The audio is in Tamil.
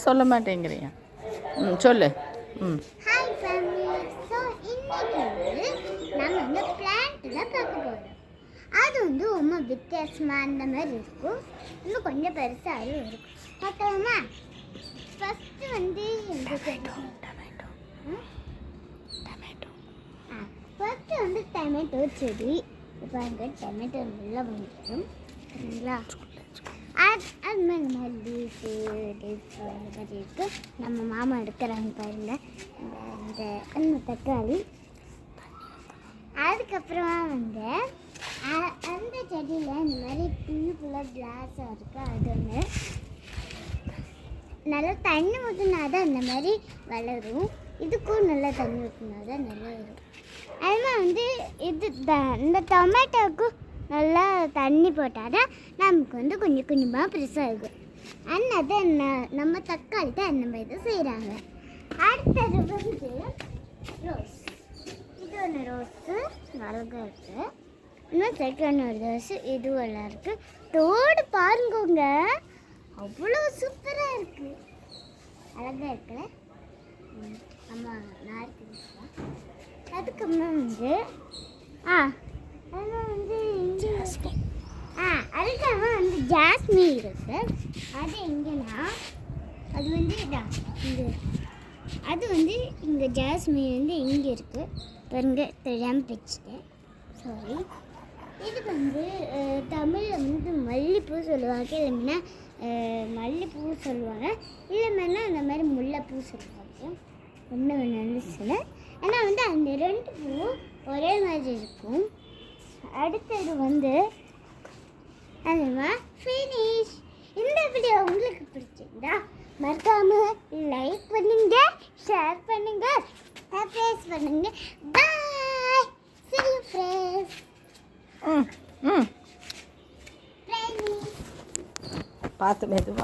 சொல்ல மாட்டேங்கிறீங்க. சொல்லு. Hi family. ஸோ இன்னைக்கு நம்ம பிளான்ட் தான் பார்க்க போகிறோம். அது ரொம்ப வித்தியாசமாக அந்த மாதிரி இருக்கும். இன்னும் கொஞ்சம் பெருசாகவும் இருக்கும். பார்க்கலாமா? ஃபஸ்ட்டு ஃபஸ்ட்டு டொமேட்டோ செடி. பாருங்க, டொமேட்டோ நல்லா வந்துடும். சரிங்களா? அது மாதிரி மல்லி மாதிரி இருக்குது. நம்ம மாமா எடுக்கிறாங்க பாருங்க. இந்த தக்காளி. அதுக்கப்புறமா அந்த செடியில் இந்த மாதிரி ஃபுல்லாக கிளாஸாக இருக்குது. அது ஒன்று நல்லா தண்ணி ஊற்றினா தான் அந்த மாதிரி வளரும். இதுக்கும் நல்லா தண்ணி ஊற்றினா தான் நல்லா வரும். அதுமாதிரி இந்த டொமேட்டோவுக்கும் நல்லா தண்ணி போட்டால் தான் நமக்கு கொஞ்சம் கொஞ்சமாக பெருசாகும். அதனால நம்ம தக்காளி தான் அந்த மாதிரி தான் செய்கிறாங்க. அடுத்தது ரோஸ். இது ஒன்று ரோஸு அழகாக இருக்குது. இன்னும் செகண்ட் ஒரு ரோஸு இது நல்லா இருக்குது. தோடு பாருங்க, அவ்வளோ சூப்பராக இருக்குது. அழகாக இருக்குல்ல? ஆமாம், நான் இருக்கு. அதுக்கப்புறம் அதுக்காக ஜாஸ்மின் இருக்கு. அது எங்கன்னா அது இங்கே அது இங்கே ஜாஸ்மின் இங்கே இருக்குது பாருங்க. தெரியாமல் வச்சுட்டேன், சாரி. இது தமிழில் மல்லிப்பூ சொல்லுவாங்க, இல்லைன்னா மல்லிப்பூ சொல்லுவாங்க, இல்லைன்னா அந்த மாதிரி முல்லைப்பூ சொல்லுவாங்க. ஒன்று வேணாலும் சொல்ல. ஆனால் அந்த ரெண்டு பூவும் ஒரே மாதிரி இருக்கும். அடுத்தது அதுமா ஃபினிஷ். இந்த வீடியோ உங்களுக்கு பிடிச்சிருந்தா மறக்காம லைக் பண்ணுங்க, ஷேர் பண்ணுங்க, சப்ஸ்கிரைப் பண்ணுங்க. பாய். See you friends. பார்த்து மெதுவா.